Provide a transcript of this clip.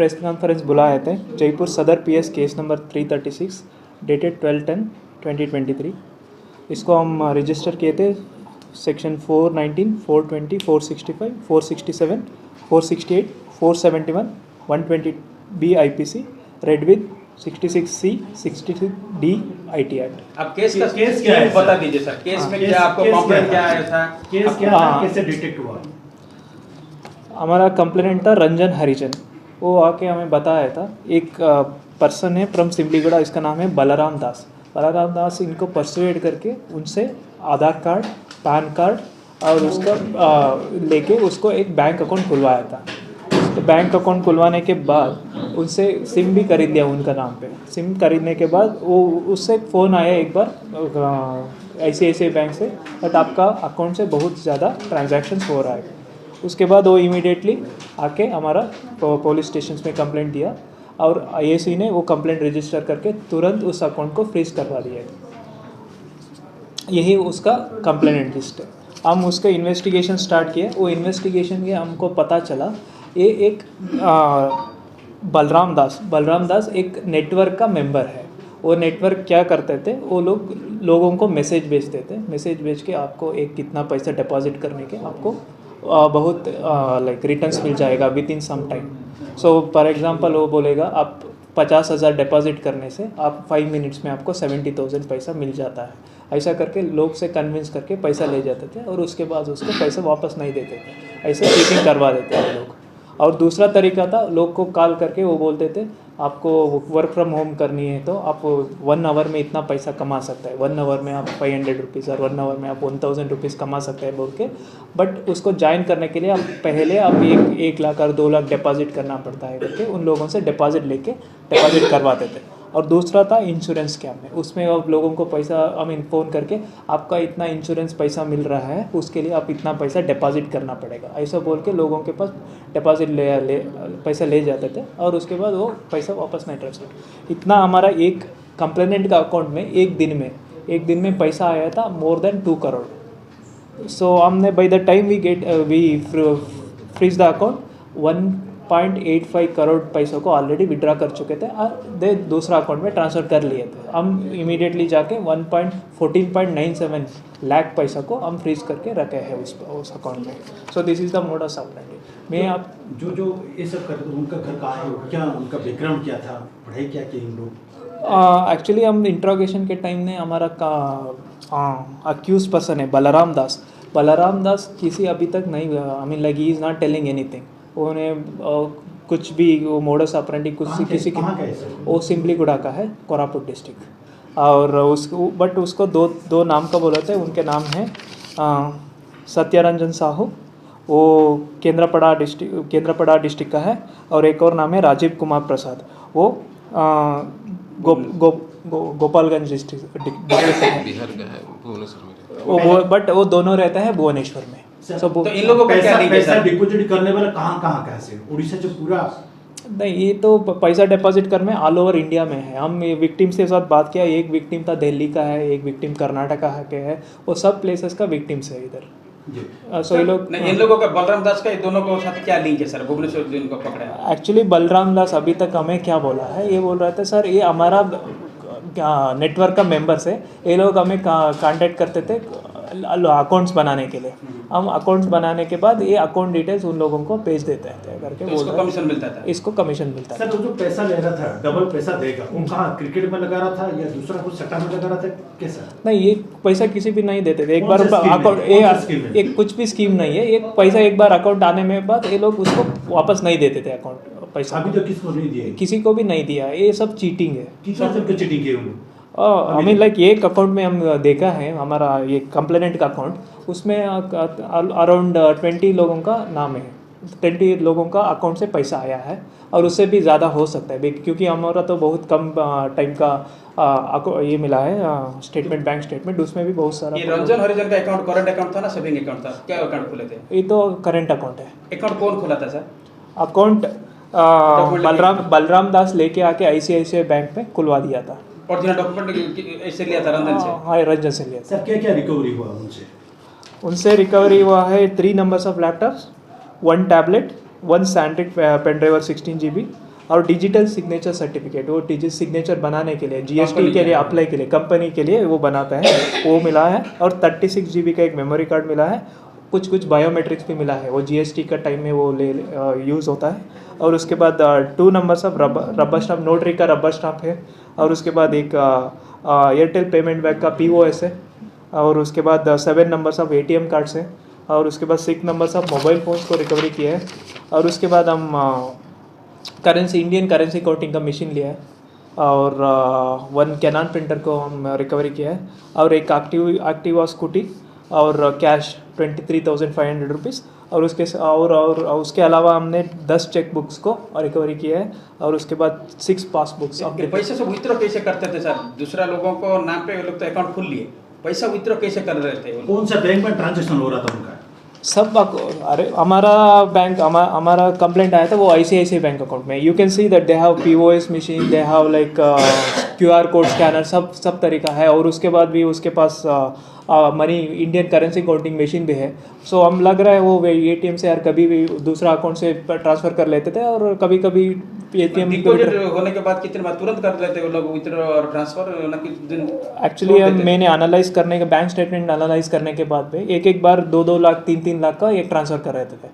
Press conference बुलाए थे जयपुर सदर पीएस केस नंबर 336 डेटेड 12/10/2023। इसको हम रजिस्टर किए थे section 419, 420, 465, 467, 468, 471, 120 IPC read with 66C 66D IT act. अब केस क्या है बता दीजिए सर। केस में क्या आपको कंप्लेंट क्या आया था? केस क्या था, कैसे डिटेक्ट हुआ? हमारा कंप्लेनेंट था रंजन हरिजन। वो आके हमें बताया था एक पर्सन है फ्रॉम सिमलीगुड़ा, इसका नाम है बलराम दास। बलराम दास इनको परसुएड करके उनसे आधार कार्ड, पैन कार्ड और उसका लेके उसको एक बैंक अकाउंट खुलवाया था। तो बैंक अकाउंट खुलवाने के बाद उनसे सिम भी खरीद लिया उनका नाम पे। सिम खरीदने के बाद वो उससे फ़ोन आया एक बार ICICI बैंक से, बट आपका अकाउंट से बहुत ज़्यादा ट्रांजैक्शंस हो रहा है। उसके बाद वो इमीडिएटली आके हमारा पुलिस स्टेशन में कंप्लेंट दिया और IAC ने वो कंप्लेंट रजिस्टर करके तुरंत उस अकाउंट को फ्रीज करवा दिया। यही उसका कंप्लेंट लिस्ट है। हम उसका इन्वेस्टिगेशन स्टार्ट किए। वो इन्वेस्टिगेशन के हमको पता चला ये एक बलराम दास एक नेटवर्क का मेंबर है। वो नेटवर्क क्या करते थे, वो लोगों को मैसेज भेजते थे। मैसेज भेज के आपको एक कितना पैसा डिपॉजिट करने के आपको बहुत लाइक रिटर्न्स मिल जाएगा within some time. So for example वो बोलेगा आप 50,000 डिपॉजिट करने से आप 5 मिनट्स में आपको 70,000 पैसा मिल जाता है। ऐसा करके लोग से कन्विंस करके पैसा ले जाते थे और उसके बाद उसको पैसा वापस नहीं देते थे। ऐसे चीटिंग करवा देते थे लोग। और दूसरा तरीका था, लोग को कॉल करके वो बोलते थे आपको वर्क फ्रॉम होम करनी है तो आप 1 आवर में इतना पैसा कमा सकता है, 1 आवर में आप 500 रुपीज़ और 1 आवर में आप 1000 रुपीज़ कमा सकते हैं बोल के। बट उसको ज्वाइन करने के लिए आप पहले आप 1 लाख और 2 लाख डिपॉजिट करना पड़ता है करके उन लोगों से डिपॉजिट करवाते थे। और दूसरा था इंश्योरेंस स्कैम में, उसमें आप लोगों को पैसा फ़ोन करके आपका इतना इंश्योरेंस पैसा मिल रहा है, उसके लिए आप इतना पैसा डिपॉजिट करना पड़ेगा, ऐसा बोल के लोगों के पास डिपॉजिट पैसा ले जाते थे और उसके बाद वो पैसा वापस नहीं ट्रांसफर। इतना हमारा एक कंप्लेनेंट का अकाउंट में एक दिन में पैसा आया था मोर देन 2 करोड़। सो हमने by the time V fridge the account 1.85 crore पैसों को ऑलरेडी विड्रॉ कर चुके थे और दूसरा अकाउंट में ट्रांसफ़र कर लिए थे। हम इमीडिएटली जाके 14.97 लाख पैसा को हम फ्रीज करके रखे हैं उस अकाउंट में। So this is the modus operandi. मैं आप जो ये सब करते उनका घर कहाँ है, क्या उनका बैकग्राउंड क्या था, पढ़ाई क्या की इन लोग? एक्चुअली हम इंट्रोगेशन के टाइम ने हमारा अक्यूज पर्सन है बलराम दास किसी अभी तक नहीं, I mean like he is not telling anything. उन्हें कुछ भी वो मोडस ऑपरेंडी किसी की वो सिमलीगुड़ा का है, कोरापुट डिस्ट्रिक्ट। और उसको दो नाम का बोलते हैं। उनके नाम हैं सत्यरंजन साहू, वो केंद्रपड़ा डिस्ट्रिक्ट का है, और एक और नाम है राजीव कुमार प्रसाद, वो गोपालगंज डिस्ट्रिक्ट बिहार का है, भुवनेश्वर में। बट वो दोनों रहते हैं भुवनेश्वर में। तो इन लोगों को क्या पैसा डिपॉजिट करने वाला कहाँ से? उड़ीसा से पूरा नहीं, ये तो पैसा डिपॉजिट करने ऑल ओवर इंडिया में है। हम विक्टिम्स के साथ बात किया, एक विक्टिम था दिल्ली का है, एक विक्टिम कर्नाटका के है, वो सब प्लेसेस का विक्टिम्स है इधर। सो ये लोग इन लोगों का बलराम दास का दोनों को साथ क्या लिंक है सर? भुवनेश्वर जो इनको पकड़ा है। एक्चुअली बलराम दास अभी तक हमें क्या बोला है, ये बोल रहे थे सर ये हमारा नेटवर्क का मेंबर्स है, ये लोग हमें कांटेक्ट करते थे अकाउंट्स बनाने के लिए। हम अकाउंट्स बनाने के बाद ये अकाउंट डिटेल्स उन लोगों को भेज देते हैं करके तो इसको कमीशन मिलता था। इसको कमीशन मिलता था। सर जो पैसा ले रहा था, डबल पैसा देगा, वो कहाँ क्रिकेट में लगा रहा था या दूसरा कुछ सट्टा में लगा रहा था, कैसा? नहीं, ये पैसा किसी भी नहीं देते थे। एक बार अकाउंट एक कुछ भी स्कीम नहीं है, एक पैसा एक बार अकाउंट आने में बाद ये लोग उसको वापस नहीं देते थे अकाउंट पैसा। अभी तो किसको नहीं दिया? किसी को भी नहीं दिया। ये सब चीटिंग है। चीटिंग है आई मीन लाइक एक अकाउंट में हम देखा है, हमारा ये कंप्लेनेंट का अकाउंट, उसमें अराउंड 20 लोगों का नाम है, 20 लोगों का अकाउंट से पैसा आया है और उससे भी ज़्यादा हो सकता है क्योंकि हमारा तो बहुत कम टाइम का ये मिला है स्टेटमेंट, बैंक स्टेटमेंट, उसमें भी बहुत सारा। ये रंजन हरिजन का अकाउंट करंट अकाउंट था ना सेविंग अकाउंट था? क्या अकाउंट खुले थे? ये तो करंट अकाउंट है। अकाउंट कौन खुला था सर? अकाउंट बलराम दास लेके आके ICICI बैंक में खुलवा दिया था। ओरिजिनल डॉक्यूमेंट ऐसे लिया था रंजन से? हाँ, रंजन से लिया था। सर क्या रिकवरी हुआ उनसे रिकवरी हुआ है 3 numbers of laptops, 1 tablet, 1 SanDisk pen drive 16 GB और डिजिटल सिग्नेचर सर्टिफिकेट, वो डिजिटल सिग्नेचर बनाने के लिए जीएसटी कंपनी के के लिए लिए। अप्लाई के लिए कंपनी के लिए वो बनाता है, वो मिला है। और 36 GB का एक मेमोरी कार्ड मिला है, कुछ बायोमेट्रिक्स भी मिला है, वो जीएसटी का टाइम में वो ले यूज़ होता है। और उसके बाद 2 numbers of rubber stamp, notary का रबर स्टाम्प है। और उसके बाद एक एयरटेल पेमेंट बैंक का POS है। और उसके बाद 7 नंबर्स ऑफ ATM कार्ड्स है। और उसके बाद 6 नंबर्स ऑफ मोबाइल फ़ोन्स को रिकवरी किया है। और उसके बाद हम करेंसी, इंडियन करेंसी काउंटिंग का मशीन लिया है। और 1 कैनन प्रिंटर को हम रिकवरी किया है। और एक एक्टिवा स्कूटी और कैश 23,500 रुपीज़। और उसके अलावा हमने 10 चेक बुक्स को रिकवरी किया है। और उसके बाद 6 पासबुक्स। ये पैसे सब विथड्रॉ कैसे करते थे सर? दूसरा लोगों को नाम पे वो लोग तो अकाउंट खोल लिए, पैसा विथड्रॉ कैसे कर रहे थे वो लोग? कौन सा बैंक में ट्रांजेक्शन हो रहा था उनका? सब अरे हमारा बैंक, हमारा कंप्लेंट आया था वो ICICI बैंक अकाउंट में। You can see that they have POS machine, they have like QR code scanner, सब तरीका है। और उसके बाद भी उसके पास money Indian currency counting machine भी है। सो हम लग रहा है वो ATM से यार कभी भी दूसरा अकाउंट से ट्रांसफ़र कर लेते थे। और कभी कभी ATM डिपॉजिट होने के बाद कितने बार तुरंत कर लेते वो लोग विथड्रॉ और ट्रांसफर, ना कुछ दिन एक्चुअली छोड़ देते? मैंने एनालाइज करने के, बैंक स्टेटमेंट एनालाइज करने के बाद में एक बार 2-2 लाख 3-3 लाख का एक ट्रांसफ़र कर रहे थे।